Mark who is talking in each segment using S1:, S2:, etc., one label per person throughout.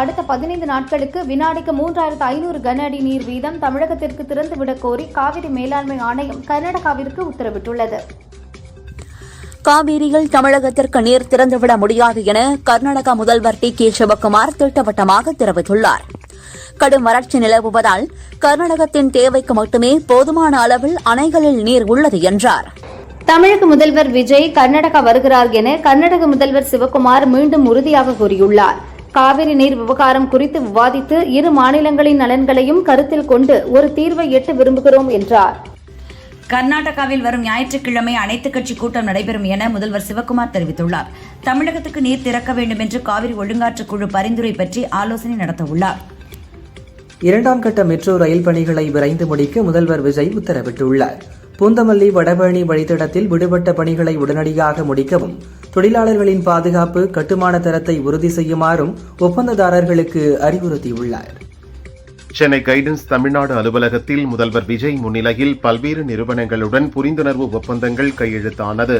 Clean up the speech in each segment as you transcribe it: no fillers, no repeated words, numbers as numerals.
S1: அடுத்த 15 நாட்களுக்கு வினாடிக்கு 3500 கன அடி நீர் வீதம் தமிழகத்திற்கு திறந்துவிடக் கோரி காவிரி மேலாண்மை ஆணையம் கர்நாடகாவிற்கு உத்தரவிட்டுள்ளது.
S2: காவிரியில் தமிழகத்திற்கு நீர் திறந்துவிட முடியாது என கர்நாடகா முதல்வர் டி. கே. சிவக்குமார் திட்டவட்டமாக தெரிவித்துள்ளார். கடும் வறட்சி நிலவுவதால் கர்நாடகத்தின் தேவைக்கு மட்டுமே போதுமான அளவில் அணைகளில் நீர் உள்ளது என்றார்.
S1: தமிழக முதல்வர் விஜய் கர்நாடகா வருகிறார் என கர்நாடக முதல்வர் சிவக்குமார் மீண்டும் உறுதியாக கூறியுள்ளார். காவிரி நீர் விவகாரம் குறித்து விவாதித்து இரு மாநிலங்களின் நலன்களையும் கருத்தில் கொண்டு ஒரு தீர்வை எட்ட விரும்புகிறோம் என்றார்.
S3: கர்நாடகாவில் வரும் ஞாயிற்றுக்கிழமை அனைத்துக் கட்சி கூட்டம் நடைபெறும் என முதல்வர் சிவக்குமார் தெரிவித்துள்ளார். தமிழகத்துக்கு நீர் திறக்க வேண்டும் என்று காவிரி ஒழுங்காற்றுக் குழு பரிந்துரை பற்றி ஆலோசனை நடத்தவுள்ளார்.
S4: 2ஆம் கட்ட மெட்ரோ ரயில் பணிகளை விரைந்து முடிக்க முதல்வர் விஜய் உத்தரவிட்டுள்ளார். பூந்தமல்லி வடபழனி வழித்தடத்தில் விடுபட்ட பணிகளை உடனடியாக முடிக்கவும், தொழிலாளர்களின் பாதுகாப்பு கட்டுமான தரத்தை உறுதி செய்யுமாறும் ஒப்பந்ததாரர்களுக்கு அறிவுறுத்தியுள்ளார்.
S5: சென்னை கைடன்ஸ் தமிழ்நாடு அலுவலகத்தில் முதல்வர் விஜய் முன்னிலையில் பல்வேறு நிறுவனங்களுடன் புரிந்துணர்வு ஒப்பந்தங்கள் கையெழுத்தானது.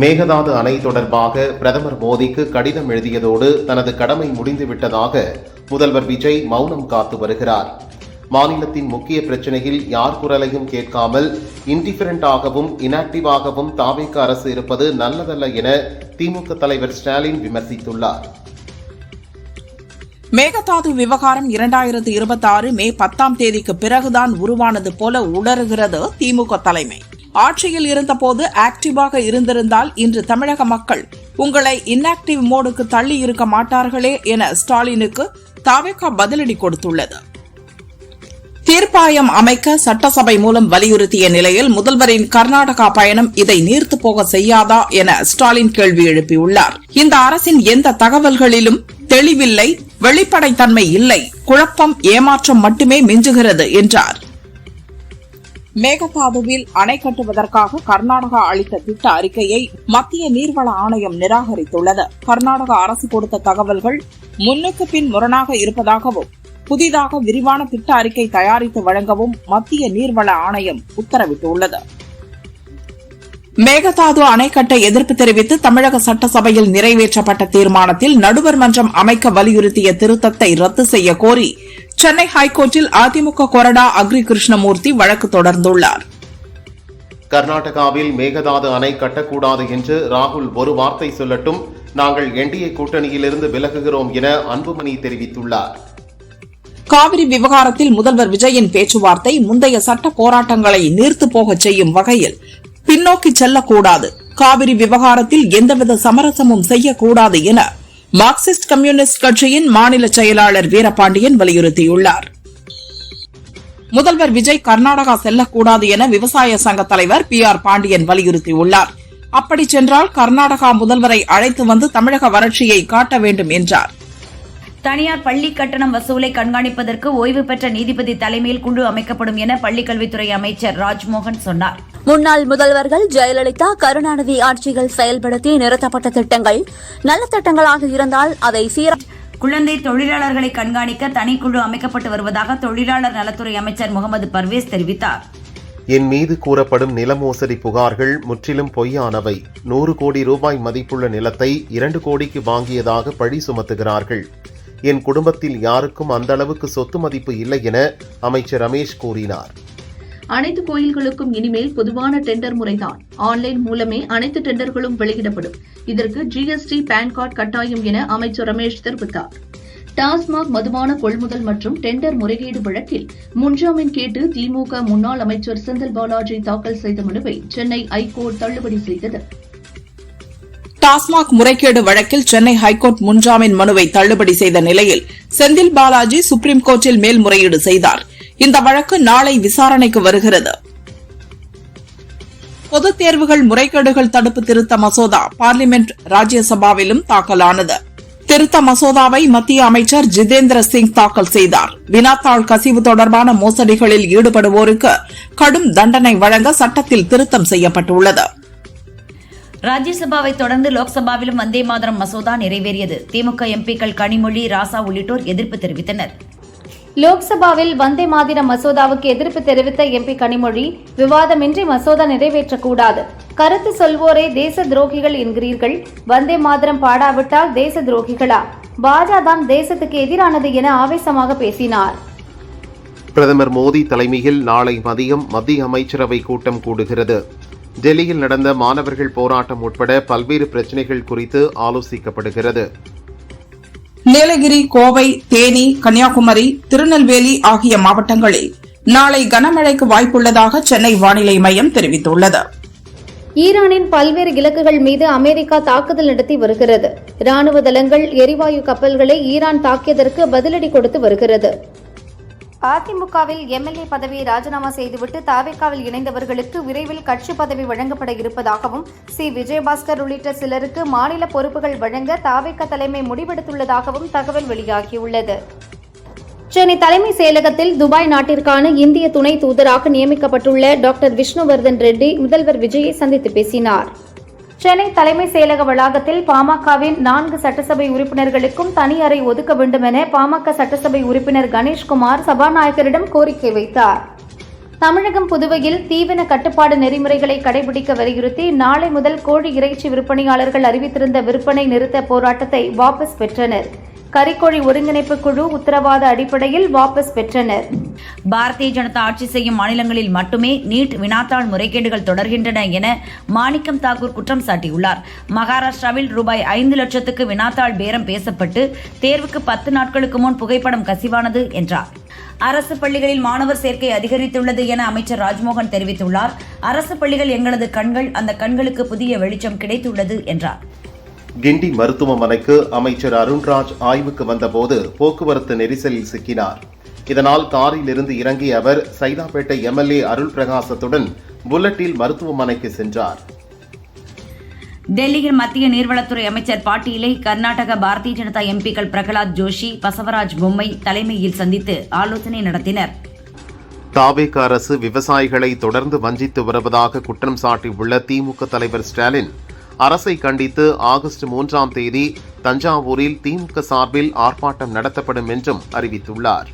S5: மேகதாது அணை தொடர்பாக பிரதமர் மோடிக்கு கடிதம் எழுதியதோடு தனது கடமை முடிந்துவிட்டதாக முதல்வர் விஜய் மௌனம் காத்து வருகிறார். மாநிலத்தின் முக்கிய பிரச்சினையில் யார் குரலையும் கேட்காமல் இன்டிஃபரண்டாகவும் இன்ஆக்டிவாகவும் தாவேக அரசு இருப்பது நல்லதல்ல என திமுக தலைவர் ஸ்டாலின் விமர்சித்துள்ளார்.
S6: மேகதாது விவகாரம் 2026 மே 10ஆம் தேதிக்கு பிறகுதான் உருவானது போல உணர்கிறது திமுக தலைமை. ஆட்சியில் இருந்தபோது ஆக்டிவாக இருந்திருந்தால் இன்று தமிழக மக்கள் உங்களை இன்ஆக்டிவ் மோடுக்கு தள்ளி இருக்க மாட்டார்களே என ஸ்டாலினுக்கு தாவேகா பதிலடி கொடுத்துள்ளது. தீர்ப்பாயம் அமைக்க சட்டசபை மூலம் வலியுறுத்திய நிலையில் முதல்வரின் கர்நாடகா பயணம் இதை நீர்த்து போக செய்யாதா என ஸ்டாலின் கேள்வி எழுப்பியுள்ளார். இந்த அரசின் எந்த தகவல்களிலும் தெளிவில்லை, வெளிப்படைத்தன்மை இல்லை, குழப்பம், ஏமாற்றம் மட்டுமே மிஞ்சுகிறது என்றார். மேகதாதுவில் அணை கட்டுவதற்காக கர்நாடகா அளித்த திட்ட அறிக்கையை மத்திய நீர்வள ஆணையம் நிராகரித்துள்ளது. கர்நாடக அரசு கொடுத்த தகவல்கள் முன்னுக்கு பின் முரணாக இருப்பதாகவும் புதிதாக விரிவான திட்ட அறிக்கை தயாரித்து வழங்கவும் மத்திய நீர்வள ஆணையம் உத்தரவிட்டுள்ளது. மேகதாது அணை கட்ட எதிர்ப்பு தெரிவித்து தமிழக சட்டசபையில் நிறைவேற்றப்பட்ட தீர்மானத்தில் நடுவர் மன்றம் அமைக்க வலியுறுத்திய திருத்தத்தை ரத்து செய்ய கோரி சென்னை ஹைகோர்ட்டில் அதிமுக கொறடா அக்ரி கிருஷ்ணமூர்த்தி வழக்கு தொடர்ந்துள்ளார்.
S5: கர்நாடகாவில் மேகதாது அணை கட்டக்கூடாது என்று ராகுல் ஒரு வார்த்தை சொல்லட்டும், நாங்கள் என்டிஏ கூட்டணியிலிருந்து விலகுகிறோம் என அன்புமணி தெரிவித்துள்ளார்.
S6: காவிரி விவகாரத்தில் முதல்வர் விஜயின் பேச்சுவார்த்தை முந்தைய சட்ட போராட்டங்களை நீர்த்து போகச் செய்யும் வகையில் பின்னோக்கி செல்லக்கூடாது, காவிரி விவகாரத்தில் எந்தவித சமரசமும் செய்யக்கூடாது என மார்க்சிஸ்ட் கம்யூனிஸ்ட் கட்சியின் மாநில செயலாளர் வீரபாண்டியன் வலியுறுத்தியுள்ளார். முதல்வர் விஜய் கர்நாடகா செல்லக்கூடாது என விவசாய சங்க தலைவர் PR பாண்டியன் வலியுறுத்தியுள்ளார். அப்படி சென்றால் கர்நாடகா முதல்வரை அழைத்து வந்து தமிழக வறட்சியை காட்ட வேண்டும் என்றார்.
S3: தனியார் பள்ளி கட்டணம் வசூலை கண்காணிப்பதற்கு ஓய்வு பெற்ற நீதிபதி தலைமையில் குழு அமைக்கப்படும் என பள்ளிக்கல்வித்துறை அமைச்சர் ராஜ்மோகன் சொன்னார்.
S2: முன்னாள் முதல்வர்கள் ஜெயலலிதா, கருணாநிதி ஆட்சிகள் செயல்படுத்தி நிறுத்தப்பட்ட திட்டங்கள் நல்ல திட்டங்களாக இருந்தால் அதை
S3: குழந்தை தொழிலாளர்களை கண்காணிக்க தனிக்குழு அமைக்கப்பட்டு வருவதாக தொழிலாளர் நலத்துறை அமைச்சர் முகமது பர்வேஸ் தெரிவித்தார்.
S5: என் மீது கூறப்படும் நில மோசடி புகார்கள் முற்றிலும் பொய்யானவை. 100 கோடி ரூபாய் மதிப்புள்ள நிலத்தை 2 கோடிக்கு வாங்கியதாக பழி சுமத்துகிறார்கள். என் குடும்பத்தில் யாருக்கும் அந்த அளவுக்கு சொத்து மதிப்பு இல்லை என அமைச்சர் ரமேஷ் கூறினார்.
S7: அனைத்து கோயில்களுக்கும் இனிமேல் பொதுவான டெண்டர் முறைதான். ஆன்லைன் மூலமே அனைத்து டெண்டர்களும் வெளியிடப்படும். இதற்கு GST, பான் கார்டு கட்டாயம் என அமைச்சர் ரமேஷ் தெரிவித்தார். டாஸ்மாக் மதுபான கொள்முதல் மற்றும் டெண்டர் முறைகேடு வழக்கில் முன்ஜாமீன் கேட்டு திமுக முன்னாள் அமைச்சர் செந்தில் பாலாஜி தாக்கல் செய்த மனுவை சென்னை ஐகோர்ட் தள்ளுபடி செய்தது.
S6: டாஸ்மாக் முறைகேடு வழக்கில் சென்னை ஹைகோர்ட் முன்ஜாமீன் மனுவை தள்ளுபடி செய்த நிலையில் செந்தில் பாலாஜி சுப்ரீம் கோர்ட்டில் மேல்முறையீடு செய்தார். இந்த வழக்கு நாளை விசாரணைக்கு வருகிறது. பொதுத் தேர்வுகள் முறைகேடுகள் தடுப்பு திருத்த மசோதா பார்லிமெண்ட் ராஜ்யசபாவிலும் தாக்கலானது. திருத்த மசோதாவை மத்திய அமைச்சர் ஜிதேந்திர சிங் தாக்கல் செய்தார். வினாத்தாள் கசிவு தொடர்பான மோசடிகளில் ஈடுபடுவோருக்கு கடும் தண்டனை வழங்க சட்டத்தில் திருத்தம் செய்யப்பட்டுள்ளது.
S3: ராஜ்யசபாவை தொடர்ந்து லோக்சபாவிலும் வந்தே மாதரம் மசோதா நிறைவேறியது. திமுக எம்பிக்கள் கனிமொழி, ராசா உள்ளிட்டோர் எதிர்ப்பு தெரிவித்தனர்.
S1: லோக்சபாவில் வந்தே மாதரம் மசோதாவுக்கு எதிர்ப்பு தெரிவித்த MP கனிமொழி, விவாதமின்றி மசோதா நிறைவேற்றக்கூடாது. கருத்து சொல்வோரே தேச துரோகிகள் என்கிறீர்கள். வந்தே மாதரம் பாடாவிட்டால் தேச துரோகிகளா? பாஜக தான் தேசத்துக்கு எதிரானது என ஆவேசமாக பேசினார்.
S5: பிரதமர் மோடி தலைமையில் நாளை மதியம் மத்திய அமைச்சரவை கூட்டம் கூடுகிறது. டெல்லியில் நடந்த மாணவர்கள் போராட்டம் உட்பட பல்வேறு பிரச்சினைகள் குறித்து ஆலோசிக்கப்படுகிறது.
S6: நீலகிரி, கோவை, தேனி, கன்னியாகுமரி, திருநெல்வேலி ஆகிய மாவட்டங்களில் நாளை கனமழைக்கு வாய்ப்புள்ளதாக சென்னை வானிலை மையம் தெரிவித்துள்ளது.
S1: ஈரானின் பல்வேறு இலக்குகள் மீது அமெரிக்கா தாக்குதல் நடத்தி வருகிறது. ராணுவ தளங்கள், எரிவாயு கப்பல்களை ஈரான் தாக்கியதற்கு பதிலடி கொடுத்து வருகிறது. அதிமுகவில் எம்எல்ஏ பதவியை ராஜினாமா செய்துவிட்டு தாவேகாவில் இணைந்தவர்களுக்கு விரைவில் கட்சி பதவி வழங்கப்பட இருப்பதாகவும் விஜயபாஸ்கர் உள்ளிட்ட சிலருக்கு மாநில பொறுப்புகள் வழங்க தாவேகா தலைமை முடிவெடுத்துள்ளதாகவும் தகவல் வெளியாகியுள்ளது. சென்னை தலைமை செயலகத்தில் துபாய் நாட்டிற்கான இந்திய துணை தூதராக நியமிக்கப்பட்டுள்ள டாக்டர் விஷ்ணுவர்தன் ரெட்டி முதல்வர் விஜயை சந்தித்து பேசினார். சென்னை தலைமை செயலக வளாகத்தில் பாமகவின் 4 சட்டசபை உறுப்பினர்களுக்கும் தனி அறை ஒதுக்க வேண்டும் என பாமக சட்டசபை உறுப்பினர் கணேஷ்குமார் சபாநாயகரிடம் கோரிக்கை வைத்தார். தமிழகம், புதுவையில் தீவன கட்டுப்பாடு நெறிமுறைகளை கடைபிடிக்க வலியுறுத்தி நாளை முதல் கோழி இறைச்சி விற்பனையாளர்கள் அறிவித்திருந்த விற்பனை நிறுத்த போராட்டத்தை வாபஸ் பெற்றனர். கறிக்கோழி ஒருங்கிணைப்பு குழு உத்தரவாத அடிப்படையில் வாபஸ் பெற்றனர்.
S3: பாரதிய ஜனதா ஆட்சி செய்யும் மாநிலங்களில் மட்டுமே நீட் வினாத்தாள் முறைகேடுகள் தொடர்கின்றன என மாணிக்கம் தாக்கூர் குற்றம் சாட்டியுள்ளார். மகாராஷ்டிராவில் ரூபாய் 5 லட்சத்துக்கு வினாத்தாள் பேரம் பேசப்பட்டு தேர்வுக்கு 10 நாட்களுக்கு முன் புகைப்படம் கசிவானது என்றார். அரசு பள்ளிகளில் மாணவர் சேர்க்கை அதிகரித்துள்ளது என அமைச்சர் ராஜ்மோகன் தெரிவித்துள்ளார். அரசு பள்ளிகள் எங்களது கண்கள், அந்த கண்களுக்கு புதிய வெளிச்சம் கிடைத்துள்ளது என்றார்.
S5: கிண்டி மருத்துவமனைக்கு அமைச்சர் அருண்ராஜ் ஆய்வுக்கு வந்தபோது போக்குவரத்து நெரிசலில் சிக்கினார். இதனால் காரில் இருந்து இறங்கிய அவர் சைதாப்பேட்டை எம்எல்ஏ அருள் பிரகாசத்துடன் புல்லட்டில் மருத்துவமனைக்கு சென்றார்.
S3: டெல்லியில் மத்திய நீர்வளத்துறை அமைச்சர் பாட்டீலை கர்நாடக பாரதிய ஜனதா எம்பிக்கள் பிரகலாத் ஜோஷி, பசவராஜ் பொம்மை தலைமையில் சந்தித்து ஆலோசனை நடத்தினர்.
S5: தாவேக அரசு விவசாயிகளை தொடர்ந்து வஞ்சித்து வருவதாக குற்றம் சாட்டியுள்ள திமுக தலைவர் ஸ்டாலின் அரசை கண்டித்து ஆகஸ்ட் 3ஆம் தேதி தஞ்சாவூரில் திமுக சார்பில் ஆர்ப்பாட்டம் நடத்தப்படும் என்றும் அறிவித்துள்ளார்.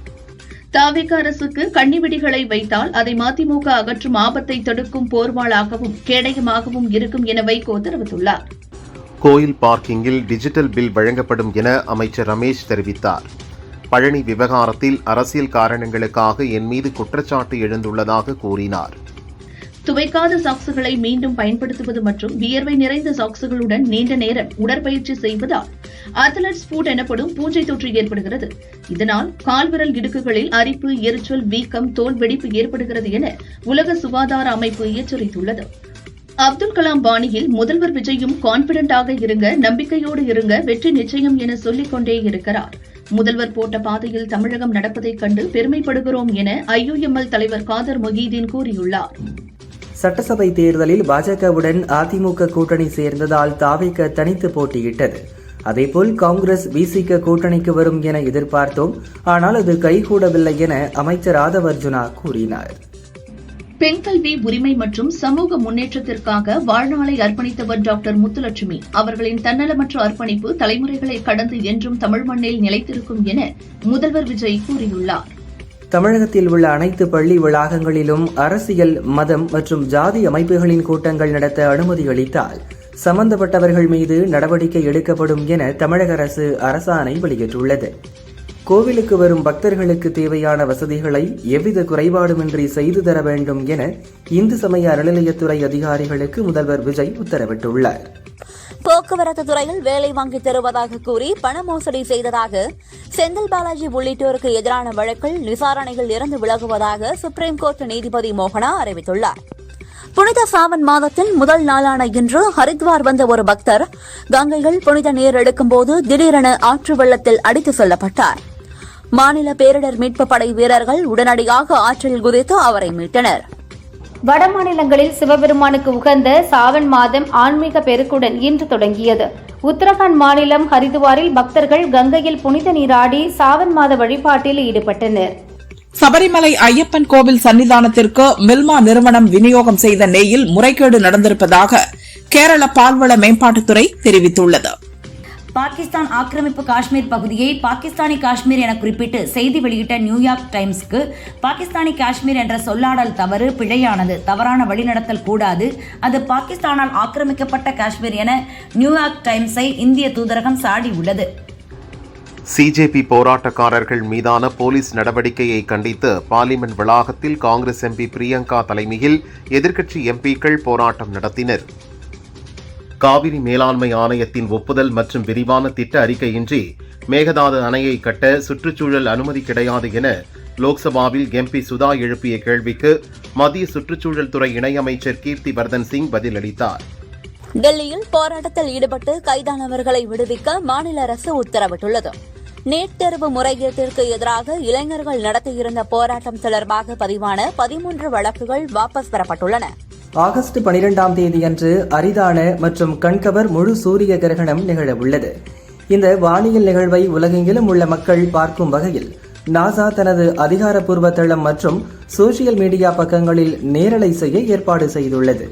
S7: தாவேக அரசுக்கு கண்ணிவெடிகளை வைத்தால் அதை மதிமுக அகற்றும் ஆபத்தை தடுக்கும் போர்வாளாகவும் கேடயமாகவும் இருக்கும் என வைகோ தெரிவித்துள்ளார்.
S5: கோயில் பார்க்கிங்கில் டிஜிட்டல் பில் வழங்கப்படும் என அமைச்சர் ரமேஷ் தெரிவித்தார். பழனி விவகாரத்தில் அரசியல் காரணங்களுக்காக என் மீது குற்றச்சாட்டு எழுந்துள்ளதாக கூறினார்.
S7: துவைக்காத சாக்ஸுகளை மீண்டும் பயன்படுத்துவது மற்றும் வியர்வை நிறைந்த சாக்ஸுகளுடன் நீண்ட நேரம் உடற்பயிற்சி செய்வதால் அத்லட்ஸ் ஃபுட் எனப்படும் பூஞ்சை தொற்று ஏற்படுகிறது. இதனால் கால்விரல் இடுக்குகளில் அரிப்பு, எரிச்சல், வீக்கம், தோல் வெடிப்பு ஏற்படுகிறது என உலக சுகாதார அமைப்பு எச்சரித்துள்ளது. அப்துல் கலாம் பாணியில் முதல்வர் விஜயும் கான்பிடென்டாக இருங்க, நம்பிக்கையோடு இருங்க, வெற்றி நிச்சயம் என சொல்லிக் கொண்டே இருக்கிறார். முதல்வர் போட்ட பாதையில் தமிழகம் நடப்பதைக் கண்டு பெருமைப்படுகிறோம் என IUML தலைவர் காதர் மொஹீதீன் கூறியுள்ளார்.
S4: சட்டசபை தேர்தலில் பாஜகவுடன் அதிமுக கூட்டணி சேர்ந்ததால் தாவேக தனித்து போட்டியிட்டது. அதேபோல் காங்கிரஸ் விசிக கூட்டணிக்கு வரும் என எதிர்பார்த்தோம். ஆனால் அது கைகூடவில்லை என அமைச்சர் ஆதவ் அர்ஜுனா கூறினார்.
S7: பெண் கல்வி, உரிமை மற்றும் சமூக முன்னேற்றத்திற்காக வாழ்நாளை அர்ப்பணித்தவர் டாக்டர் முத்துலட்சுமி. அவர்களின் தன்னலமற்ற அர்ப்பணிப்பு தலைமுறைகளை கடந்து என்றும் தமிழ் மண்ணில் நிலைத்திருக்கும் என முதல்வர் விஜய் கூறியுள்ளார்.
S4: தமிழகத்தில் உள்ள அனைத்து பள்ளி வளாகங்களிலும் அரசியல், மதம் மற்றும் ஜாதி அமைப்புகளின் கூட்டங்கள் நடத்த அனுமதி அளித்தால் சம்பந்தப்பட்டவர்கள் மீது நடவடிக்கை எடுக்கப்படும் என தமிழக அரசு அரசாணை வெளியிட்டுள்ளது. கோவிலுக்கு வரும் பக்தர்களுக்கு தேவையான வசதிகளை எவ்வித குறைபாடுமின்றி செய்து தர வேண்டும் என இந்து சமய அறநிலையத்துறை அதிகாரிகளுக்கு முதல்வர் விஜய் உத்தரவிட்டுள்ளார்.
S2: போக்குவரத்து துறையில் வேலை வாங்கி தருவதாக கூறி பண மோசடி செய்ததாக செந்தில் பாலாஜி உள்ளிட்டோருக்கு எதிரான வழக்கில் விசாரணைகள் இருந்து விலகுவதாக சுப்ரீம் கோர்ட் நீதிபதி மோகனா அறிவித்துள்ளார். புனித சாவன் மாதத்தின் முதல் நாளான இன்று ஹரித்வார் வந்த ஒரு பக்தர் கங்கையில் புனித நீர் எடுக்கும்போது திடீரென ஆற்று வெள்ளத்தில் அடித்து செல்லப்பட்டார். மாநில பேரிடர் மீட்புப் படை வீரர்கள் உடனடியாக ஆற்றில் குதித்து அவரை மீட்டனர்.
S1: வடமாநிலங்களில் சிவபெருமானுக்கு உகந்த சாவன் மாதம் ஆன்மீக பெருக்குடன் இன்று தொடங்கியது. உத்தரகாண்ட் மாநிலம் ஹரித்வாரில் பக்தர்கள் கங்கையில் புனித நீராடி சாவன் மாத வழிபாட்டில் ஈடுபட்டனர்.
S6: சபரிமலை ஐயப்பன் கோவில் சன்னிதானத்திற்கு மில்மா நிறுவனம் விநியோகம் செய்த நெய்யில் முறைகேடு நடந்திருப்பதாக கேரள பால்வள மேம்பாட்டுத்துறை தெரிவித்துள்ளது.
S3: பாகிஸ்தான் ஆக்கிரமிப்பு காஷ்மீர் பகுதியை பாகிஸ்தானி காஷ்மீர் என குறிப்பிட்டு செய்தி வெளியிட்ட நியூயார்க் டைம்ஸ்க்கு பாகிஸ்தானி காஷ்மீர் என்ற சொல்லாடல் தவறு, பிழையானது, தவறான வழிநடத்தல் கூடாது, அது பாகிஸ்தானால் ஆக்கிரமிக்கப்பட்ட காஷ்மீர் என நியூயார்க் டைம்ஸை இந்திய தூதரகம் சாடியுள்ளது.
S5: சிஜேபி போராட்டக்காரர்கள் மீதான போலீஸ் நடவடிக்கையை கண்டித்து பார்லிமென்ட் வளாகத்தில் காங்கிரஸ் எம்பி பிரியங்கா தலைமையில் எதிர்க்கட்சி எம்பிக்கள் போராட்டம் நடத்தினர். காவிரி மேலாண்மை ஆணையத்தின் ஒப்புதல் மற்றும் விரிவான திட்ட அறிக்கையின்றி மேகதாது அணையை கட்ட சுற்றுச்சூழல் அனுமதி கிடையாது என லோக்சபாவில் எம்பி சுதா எழுப்பிய கேள்விக்கு மத்திய சுற்றுச்சூழல் துறை இணையமைச்சர் கீர்த்தி வர்தன் சிங் பதிலளித்தார்.
S2: டெல்லியில் போராட்டத்தில் ஈடுபட்டு கைதானவர்களை விடுவிக்க மாநில அரசு உத்தரவிட்டுள்ளது. நீட் தேர்வு முறைகேட்டிற்கு எதிராக இளைஞர்கள் நடத்தியிருந்த போராட்டம் தொடர்பாக பதிவான 13 வழக்குகள் வாபஸ் பெறப்பட்டுள்ளன.
S4: ஆகஸ்ட் 12ஆம் தேதியன்று அரிதான மற்றும் கண்கவர் முழு சூரிய கிரகணம் நிகழவுள்ளது. இந்த வானியல் நிகழ்வை உலகெங்கிலும் உள்ள மக்கள் பார்க்கும் வகையில் நாசா தனது அதிகாரப்பூர்வ தளம் மற்றும் சோசியல் மீடியா பக்கங்களில் நேரலை செய்ய ஏற்பாடு செய்துள்ளது.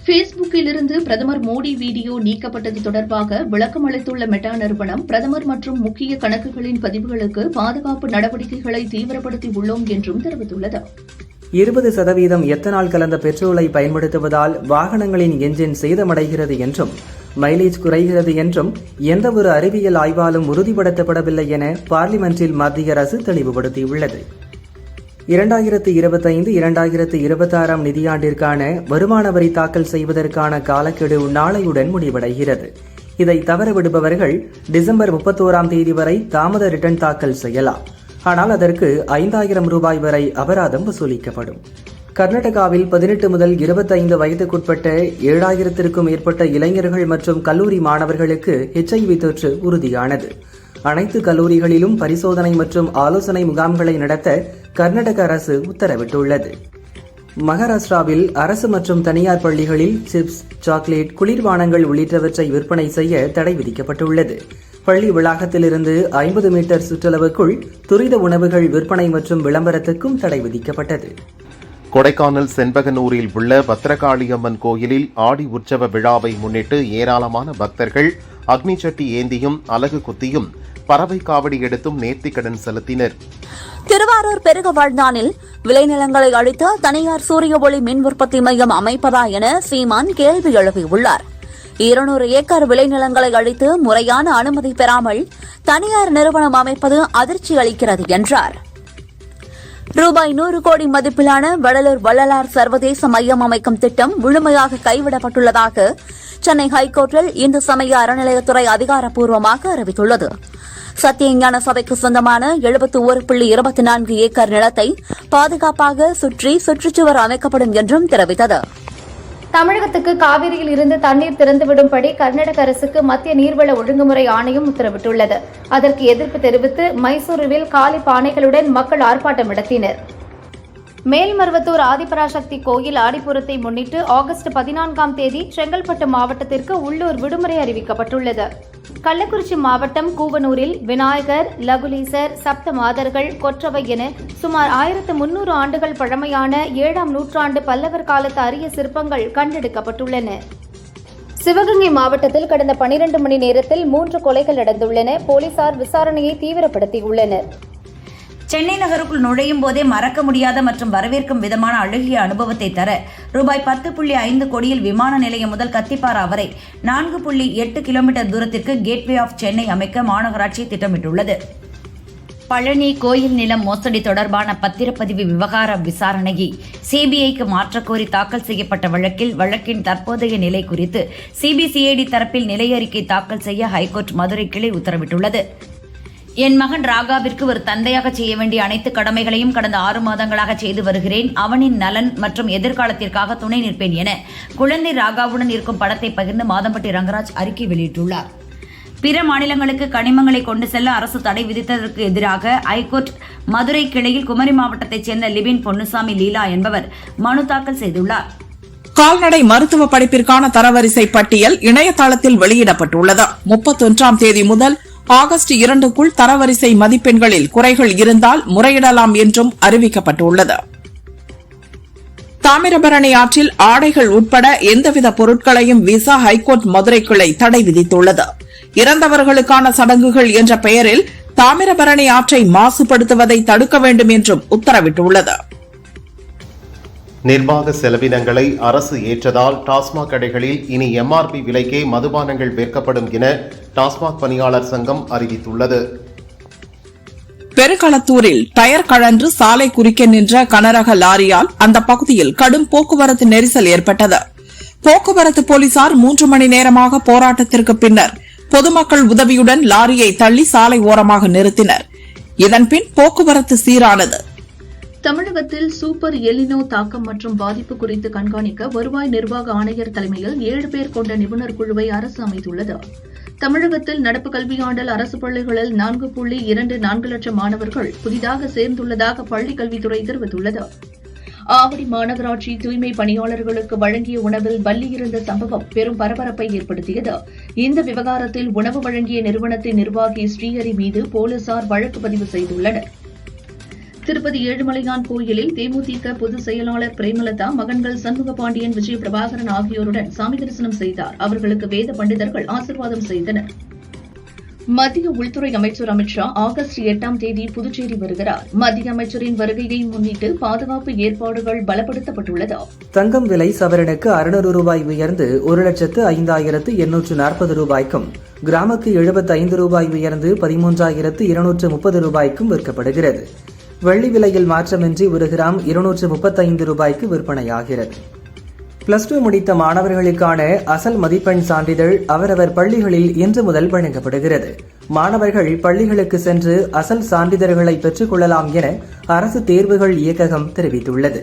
S7: பேஸ்புக்கில் இருந்து பிரதமர் மோடி வீடியோ நீக்கப்பட்டது தொடர்பாக விளக்கம் அளித்துள்ள மெட்டா நிறுவனம், பிரதமர் மற்றும் முக்கிய கணக்குகளின் பதிவுகளுக்கு பாதுகாப்பு நடவடிக்கைகளை தீவிரப்படுத்தி உள்ளோம் என்றும் தெரிவித்துள்ளது.
S4: 20% எத்தனால் கலந்த பெட்ரோலை பயன்படுத்துவதால் வாகனங்களின் என்ஜின் சேதமடைகிறது என்றும் மைலேஜ் குறைகிறது என்றும் எந்தவொரு அறிவியல் ஆய்வாலும் உறுதிப்படுத்தப்படவில்லை என பார்லிமென்டில் மத்திய அரசு தெளிவுபடுத்தியுள்ளது. 2025-2026 நிதியாண்டிற்கான வருமான வரி தாக்கல் செய்வதற்கான காலக்கெடு நாளையுடன் முடிவடைகிறது. இதை தவறவிடுபவர்கள் டிசம்பர் 31ஆம் தேதி வரை தாமத ரிட்டர்ன் தாக்கல் செய்யலாம். ஆனால் அதற்கு 5000 ரூபாய் வரை அபராதம் வசூலிக்கப்படும். கர்நாடகாவில் 18 முதல் 25 வயதுக்குட்பட்ட 7000க்கும் மேற்பட்ட இளைஞர்கள் மற்றும் கல்லூரி மாணவர்களுக்கு HIV தொற்று உறுதியானது. அனைத்து கல்லூரிகளிலும் பரிசோதனை மற்றும் ஆலோசனை முகாம்களை நடத்த கர்நாடக அரசு உத்தரவிட்டுள்ளது. மகாராஷ்டிராவில் அரசு மற்றும் தனியார் பள்ளிகளில் சிப்ஸ், சாக்லேட், குளிர்பானங்கள் உள்ளிட்டவற்றை விற்பனை செய்ய தடை விதிக்கப்பட்டுள்ளது. பள்ளி வளாகத்திலிருந்து 50 மீட்டர் சுற்றளவுக்குள் துரித உணவுகள் விற்பனை மற்றும் விளம்பரத்துக்கும் தடை விதிக்கப்பட்டது.
S5: கொடைக்கானல் செண்பகனூரில் உள்ள பத்ரகாளியம்மன் கோயிலில் ஆடி உற்சவ விழாவை முன்னிட்டு ஏராளமான பக்தர்கள் அக்னி சட்டி ஏந்தியும் அலகு குத்தியும் பறவை காவடி எடுத்தும் நேர்த்திக்கடன் செலுத்தினர்.
S2: திருவாரூர் பெருகவாழ்ந்தானில் விளைநிலங்களை அழித்து தனியார் சூரிய ஒளி மின் உற்பத்தி மையம் அமைப்பதா என சீமான் கேள்வி எழுப்பியுள்ளார். 200 ஏக்கர் விளைநிலங்களை அழித்து முறையான அனுமதி பெறாமல் தனியார் நிறுவனம் அமைப்பது அதிர்ச்சி அளிக்கிறது என்றார். ரூபாய் 100 கோடி மதிப்பிலான வடலூர் வள்ளலார் சர்வதேச மையம் அமைக்கும் திட்டம் முழுமையாக கைவிடப்பட்டுள்ளதாக சென்னை ஹைகோர்ட்டில் இந்து சமய அறநிலையத்துறை அதிகாரப்பூர்வமாக அறிவித்துள்ளது. சத்தியஞான சபைக்கு சொந்தமான 71.24 ஏக்கர் நிலத்தை பாதுகாப்பாக சுற்றுச்சுவர் அமைக்கப்படும் என்றும் தெரிவித்தது.
S1: தமிழகத்துக்கு காவிரியில் இருந்து தண்ணீர் திறந்துவிடும்படி கர்நாடக அரசுக்கு மத்திய நீர்வள ஒழுங்குமுறை ஆணையம் உத்தரவிட்டுள்ளது. அதற்கு எதிர்ப்பு தெரிவித்து மைசூருவில் காலி பானைகளுடன் மக்கள் ஆர்ப்பாட்டம் நடத்தினர். மேல்மருவத்தூர் ஆதிபராசக்தி கோயில் ஆடிப்பூரத்தை முன்னிட்டு ஆகஸ்ட் 14ஆம் தேதி செங்கல்பட்டு மாவட்டத்திற்கு உள்ளூர் விடுமுறை அறிவிக்கப்பட்டுள்ளது. கள்ளக்குறிச்சி மாவட்டம் கூவனூரில் விநாயகர், லகுலீசர், சப்த மாதர்கள், கொற்றவை என சுமார் 1300 ஆண்டுகள் பழமையான 7ஆம் நூற்றாண்டு பல்லவர் காலத்து அரிய சிற்பங்கள் கண்டெடுக்கப்பட்டுள்ளன. சிவகங்கை மாவட்டத்தில் கடந்த 12 மணி நேரத்தில் 3 கொலைகள் நடந்துள்ளன. போலீசார் விசாரணையை தீவிரப்படுத்தியுள்ளனர்.
S3: சென்னை நகருக்குள் நுழையும் போதே மறக்க முடியாத மற்றும் வரவேற்கும் விதமான அழகிய அனுபவத்தை தர ரூபாய் 10.5 கோடியில் விமான நிலையம் முதல் கத்திப்பாரா வரை 4.8 கிலோமீட்டர் தூரத்திற்கு கேட்வே ஆஃப் சென்னை அமைக்க மாநகராட்சி திட்டமிட்டுள்ளது. பழனி கோயில் நிலம் மோசடி தொடர்பான பத்திரப்பதிவு விவகார விசாரணையை சிபிஐக்கு மாற்றக்கோரி தாக்கல் செய்யப்பட்ட வழக்கில் வழக்கின் தற்போதைய நிலை குறித்து சிபிசிஐடி தரப்பில் நிலை அறிக்கை தாக்கல் செய்ய ஹைகோர்ட் மதுரை கிளை உத்தரவிட்டுள்ளது. என் மகன் ராகாவிற்கு ஒரு தந்தையாக செய்ய வேண்டிய அனைத்து கடமைகளையும் கடந்த 6 மாதங்களாக செய்து வருகிறேன். அவனின் நலன் மற்றும் எதிர்காலத்திற்காக துணை நிற்பேன் என குழந்தை ராகாவுடன் இருக்கும் படத்தை பகிர்ந்து மாதம்பட்டி ரங்கராஜ் அறிக்கை வெளியிட்டுள்ளார். பிற மாநிலங்களுக்கு கனிமங்களை கொண்டு செல்ல அரசு தடை விதித்ததற்கு எதிராக ஐகோர்ட் மதுரை கிளையில் குமரி மாவட்டத்தைச் சேர்ந்த லிபின் பொன்னுசாமி லீலா என்பவர் மனு தாக்கல் செய்துள்ளார்.
S6: கால்நடை மருத்துவ படிப்பிற்கான தரவரிசை பட்டியல் இணையதளத்தில் வெளியிடப்பட்டுள்ளது. 31ஆம் தேதி முதல் ஆகஸ்ட் 2க்குள் தரவரிசை மதிப்பெண்களில் குறைகள் இருந்தால் முறையிடலாம் என்றும் அறிவிக்கப்பட்டுள்ளது. தாமிரபரணி ஆற்றில் ஆடைகள் உட்பட எந்தவித பொருட்களையும் வீச ஹைகோர்ட் மதுரை கிளை தடை விதித்துள்ளது. இறந்தவர்களுக்கான சடங்குகள் என்ற பெயரில் தாமிரபரணி ஆற்றை மாசுபடுத்துவதை தடுக்க வேண்டும் என்றும் உத்தரவிட்டுள்ளது.
S5: நிர்வாக செலவினங்களை அரசு ஏற்றதால் டாஸ்மாக் கடைகளில் இனி எம்ஆர்பி விலைக்கே மதுபானங்கள் விற்கப்படும் என டாஸ்மாக் பணியாளர் சங்கம் அறிவித்துள்ளது.
S6: பெருகளத்தூரில் டயர் கழன்று சாலை குறுக்கே நின்ற கனரக லாரியால் அந்த பகுதியில் கடும் போக்குவரத்து நெரிசல் ஏற்பட்டது. போக்குவரத்து போலீசார் 3 மணி நேரமாக போராட்டத்திற்கு பின்னர் பொதுமக்கள் உதவியுடன் லாரியை தள்ளி சாலை ஓரமாக நிறுத்தினர். இதன்பின் போக்குவரத்து சீரானது.
S7: தமிழகத்தில் சூப்பர் எல்லினோ தாக்கம் மற்றும் பாதிப்பு குறித்து கண்காணிக்க வருவாய் நிர்வாக ஆணையர் தலைமையில் 7 பேர் கொண்ட நிபுணர் குழுவை அரசு அமைத்துள்ளது. தமிழகத்தில் நடப்பு கல்வியாண்டில் அரசு பள்ளிகளில் 4.24 லட்சம் மாணவர்கள் புதிதாக சேர்ந்துள்ளதாக பள்ளிக் கல்வித்துறை தெரிவித்துள்ளது. ஆவடி மாநகராட்சி தூய்மை பணியாளர்களுக்கு வழங்கிய உணவில் பல்லி இருந்த சம்பவம் பெரும் பரபரப்பை ஏற்படுத்தியது. இந்த விவகாரத்தில் உணவு வழங்கிய நிறுவனத்தின் நிர்வாகி ஸ்ரீஹரி மீது போலீசார் வழக்கு பதிவு செய்துள்ளனர். திருப்பதி ஏழுமலையான் கோயிலில் தேமுதிக பொதுச் செயலாளர் பிரேமலதா மகன்கள் சண்முகபாண்டியன், விஜய பிரபாகரன் ஆகியோருடன் சாமி தரிசனம் செய்தார். அவர்களுக்கு வேத பண்டிதர்கள் ஆசீர்வாதம் செய்தனர். மத்திய உள்துறை அமைச்சர் அமித் ஷா ஆகஸ்ட் 8ஆம் தேதி புதுச்சேரி வருகிறார். மத்திய அமைச்சரின் வருகையை முன்னிட்டு பாதுகாப்பு ஏற்பாடுகள் பலப்படுத்தப்பட்டுள்ளது.
S4: தங்கம் விலை சவரனுக்கு 600 ரூபாய் உயர்ந்து 1,05,840 ரூபாய்க்கும், கிராமுக்கு 75 ரூபாய் உயர்ந்து 13,230 ரூபாய்க்கும் விற்கப்படுகிறது. வெள்ளி விலையில் மாற்றமின்றி 1 கிராம் 235 ரூபாய்க்கு விற்பனையாகிறது. +2 முடித்த மாணவர்களுக்கான அசல் மதிப்பெண் சான்றிதழ் அவரவர் பள்ளிகளில் இன்று முதல் வழங்கப்படுகிறது. மாணவர்கள் பள்ளிகளுக்கு சென்று அசல் சான்றிதழ்களை பெற்றுக் கொள்ளலாம் என அரசு தேர்வுகள் இயக்ககம் தெரிவித்துள்ளது.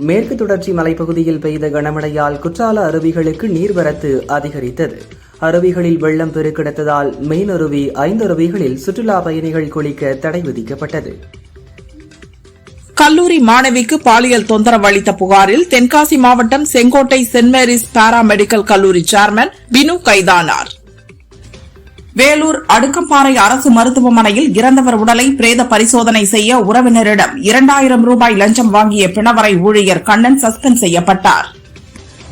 S4: மேற்கு தொடர்ச்சி மலைப்பகுதியில் பெய்த கனமழையால் குற்றால அருவிகளுக்கு நீர்வரத்து அதிகரித்தது. அருவிகளில் வெள்ளம் பெருக்கெடுத்ததால் மெயின் அருவி, 5 அருவிகளில் சுற்றுலா பயணிகள் குளிக்க தடை விதிக்கப்பட்டது.
S6: கல்லூரி மாணவிக்கு பாலியல் தொந்தரவு அளித்த புகாரில் தென்காசி மாவட்டம் Sengottai Saint Mary's para medical கல்லூரி சேர்மன் பினு கைதானார். வேலூர் அடுக்கம்பாறை அரசு மருத்துவமனையில் இறந்தவர் உடலை பிரேத பரிசோதனை செய்ய உறவினரிடம் 2000 ரூபாய் லஞ்சம் வாங்கிய பிணவரை ஊழியர் கண்ணன் சஸ்பெண்ட் செய்யப்பட்டார்.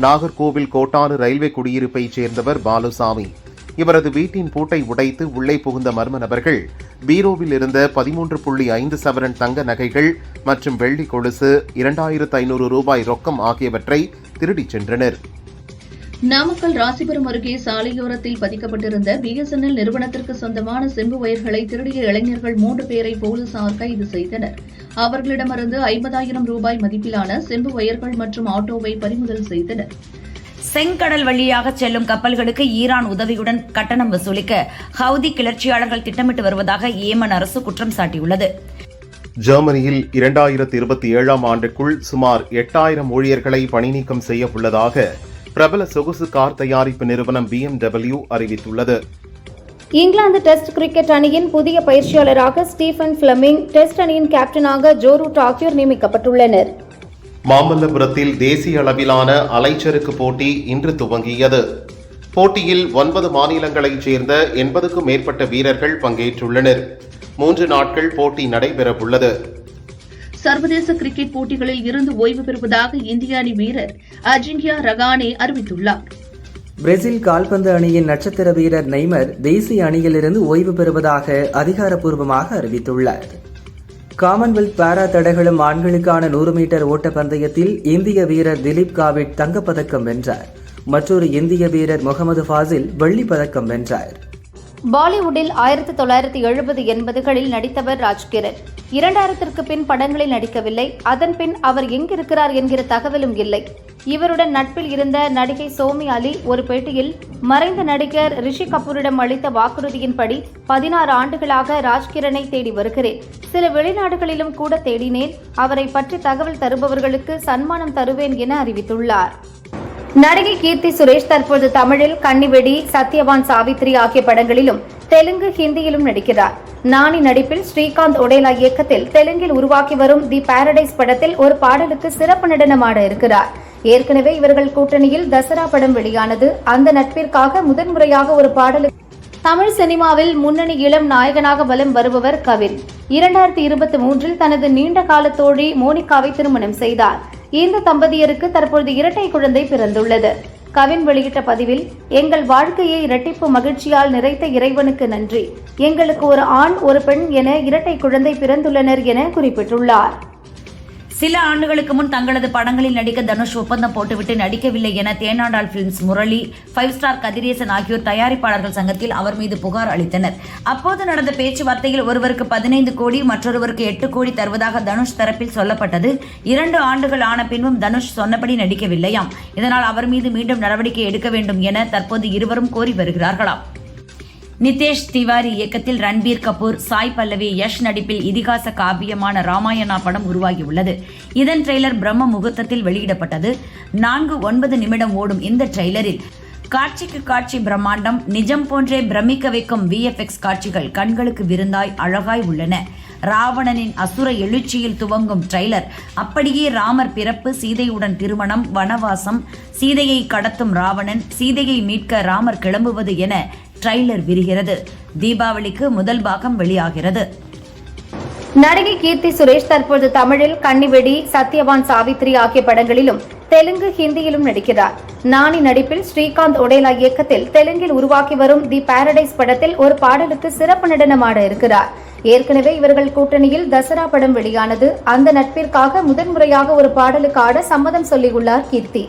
S5: நாகர்கோவில் கோட்டாறு ரயில்வே குடியிருப்பைச் சேர்ந்தவர் பாலுசாமி. இவரது வீட்டின் பூட்டை உடைத்து உள்ளே புகுந்த மர்ம நபர்கள் பீரோவில் இருந்த 13.5 சவரன் தங்க நகைகள் மற்றும் வெள்ளி கொலுசு, 2500 ரூபாய் ரொக்கம் ஆகியவற்றை திருடிச் சென்றனர்.
S7: நாமக்கல் ராசிபுரம் அருகே சாலையோரத்தில் பதிக்கப்பட்டிருந்த BSNL நிறுவனத்திற்கு சொந்தமான செம்பு வயர்களை திருடிய இளைஞர்கள் 3 பேரை போலீசார் கைது செய்தனர். அவர்களிடமிருந்து 50,000 ரூபாய் மதிப்பிலான செம்பு வயர்கள் மற்றும் ஆட்டோவை பறிமுதல் செய்தனர்.
S3: செங்கடல் வழியாக செல்லும் கப்பல்களுக்கு ஈரான் உதவியுடன் கட்டணம் வசூலிக்க ஹவுதி கிளர்ச்சியாளர்கள் திட்டமிட்டு வருவதாக ஏமன் அரசு குற்றம் சாட்டியுள்ளது.
S5: ஜெர்மனியில் 2027ஆம் ஆண்டுக்குள் சுமார் 8000 ஊழியர்களை பணிநீக்கம் செய்ய உள்ளதாக பிரபல சொகுசு கார் தயாரிப்பு நிறுவனம் BMW அறிவித்துள்ளது.
S1: இங்கிலாந்து டெஸ்ட் கிரிக்கெட் அணியின் புதிய பயிற்சியாளராக ஸ்டீஃபன் பிளமிங், டெஸ்ட் அணியின் கேப்டனாக ஜோ ரூட் ஆகியோர் நியமிக்கப்பட்டுள்ளனர்.
S5: மாமல்லபுரத்தில் தேசிய அளவிலான அலைச்சறுக்கு போட்டி இன்று துவங்கியது. போட்டியில் 9 மாநிலங்களைச் சேர்ந்த 80க்கும் மேற்பட்ட வீரர்கள் பங்கேற்றுள்ளனர். 3 நாட்கள் போட்டி நடைபெறவுள்ளது.
S7: சர்வதேச கிரிக்கெட் போட்டிகளில் இருந்து ஓய்வு பெறுவதாக இந்திய அணி வீரர் அஜிங்கியா ரகானே அறிவித்துள்ளார்.
S4: பிரேசில் கால்பந்து அணியின் நட்சத்திர வீரர் நெய்மர் தேசிய அணியிலிருந்து ஓய்வு பெறுவதாக அதிகாரப்பூர்வமாக அறிவித்துள்ளார். காமன்வெல்த் பாரா தடகளம் ஆண்களுக்கான 100 மீட்டர் ஓட்டப்பந்தயத்தில் இந்திய வீரர் திலீப் காவிட் தங்கப்பதக்கம் வென்றார். மற்றொரு இந்திய வீரர் முகமது ஃபாசில் வெள்ளிப் பதக்கம் வென்றார்.
S1: பாலிவுட்டில் 1970-80களில் நடித்தவர் ராஜ்கிரண். 2000ற்கு பின் படங்களில் நடிக்கவில்லை. அதன் பின் அவர் எங்கிருக்கிறார் என்கிற தகவலும் இல்லை. இவருடன் நட்பில் இருந்த நடிகை சோமி அலி ஒரு பேட்டியில் மறைந்த நடிகர் ரிஷி கபூரிடம் அளித்த வாக்குறுதியின்படி 16 ஆண்டுகளாக ராஜ்கிரனை தேடி வருகிறேன். சில வெளிநாடுகளிலும் கூட தேடினேன். அவரை பற்றி தகவல் தருபவர்களுக்கு சன்மானம் தருவேன் என அறிவித்துள்ளார். நடிகை கீர்த்தி சுரேஷ் தற்போது தமிழில் கன்னிவெடி, சத்யவான் சாவித்ரி ஆகிய படங்களிலும் தெலுங்கு, ஹிந்தியிலும் நடிக்கிறார். நானி நடிப்பில் ஸ்ரீகாந்த் ஒடேலா இயக்கத்தில் தெலுங்கில் உருவாக்கி வரும் தி பாரடைஸ் படத்தில் ஒரு பாடலுக்கு சிறப்பு நடனமாட இருக்கிறார். ஏற்கனவே இவர்கள் கூட்டணியில் தசரா படம் வெளியானது. அந்த நட்பிற்காக முதன்முறையாக ஒரு பாடலுக்கு தமிழ் சினிமாவில் முன்னணி இளம் நாயகனாக வலம் வருபவர் கவின். 2023இல் தனது நீண்ட கால தோழி மோனிகாவை திருமணம் செய்தார். இந்த தம்பதியருக்கு தற்பொழுது இரட்டை குழந்தை பிறந்துள்ளது. கவின் வெளியிட்ட பதிவில், எங்கள் வாழ்க்கையை இரட்டிப்பு மகிழ்ச்சியால் நிறைத்த இறைவனுக்கு நன்றி. எங்களுக்கு ஒரு ஆண், ஒரு பெண் என இரட்டை குழந்தை பிறந்துள்ளனர் என குறிப்பிட்டுள்ளார்.
S3: சில ஆண்டுகளுக்கு முன் தங்களது படங்களில் நடிக்க தனுஷ் ஒப்பந்தம் போட்டுவிட்டு நடிக்கவில்லை என தேனாண்டாள் பிலிம்ஸ் முரளி, 5 ஸ்டார் கதிரேசன் ஆகியோர் தயாரிப்பாளர்கள் சங்கத்தில் அவர் மீது புகார் அளித்தனர். அப்போது நடந்த பேச்சுவார்த்தையில் ஒருவருக்கு 15 கோடி, மற்றொருவருக்கு 8 கோடி தருவதாக தனுஷ் தரப்பில் சொல்லப்பட்டது. 2 ஆண்டுகள் ஆன பின்பும் தனுஷ் சொன்னபடி நடிக்கவில்லையாம். இதனால் அவர் மீது மீண்டும் நடவடிக்கை எடுக்க வேண்டும் என தற்போது இருவரும் கோரி வருகிறார்களாம். நிதேஷ் திவாரி இயக்கத்தில் ரன்பீர் கபூர், சாய் பல்லவி, யஷ் நடிப்பில் இதிகாச காவியமான ராமாயணா படம் உருவாகியுள்ளது. இதன் ட்ரெய்லர் பிரம்ம முகூர்த்தத்தில் வெளியிடப்பட்டது. 4-9 நிமிடம் ஓடும் இந்த ட்ரெய்லரில் காட்சிக்கு காட்சி பிரம்மாண்டம், நிஜம் போன்றே பிரமிக்க வைக்கும் VFX காட்சிகள் கண்களுக்கு விருந்தாய் அழகாய் உள்ளன. ராவணனின் அசுர எழுச்சியில் துவங்கும் ட்ரெய்லர் அப்படியே ராமர் பிறப்பு, சீதையுடன் திருமணம், வனவாசம், சீதையை கடத்தும் ராவணன், சீதையை மீட்க ராமர் கிளம்புவது என ட்ரெய்லர் விரிகிறது. தீபாவளிக்கு முதல் பாகம் வெளியாகிறது.
S1: நடிகை கீர்த்தி சுரேஷ் தற்போது தமிழில் கன்னிவெடி, சத்யவான் சாவித்ரி ஆகிய படங்களிலும் தெலுங்கு, ஹிந்தியிலும் நடிக்கிறார். நானி நடிப்பில் ஸ்ரீகாந்த் ஒடேலா இயக்கத்தில் தெலுங்கில் உருவாக்கி வரும் தி பாரடைஸ் படத்தில் ஒரு பாடலுக்கு சிறப்பு நடனமாட இருக்கிறார். ஏற்கனவே இவர்கள் கூட்டணியில் தசரா படம் வெளியானது. அந்த நட்பிற்காக முதன்முறையாக ஒரு பாடலுக்கு ஆட சம்மதம் சொல்லியுள்ளார் கீர்த்தி.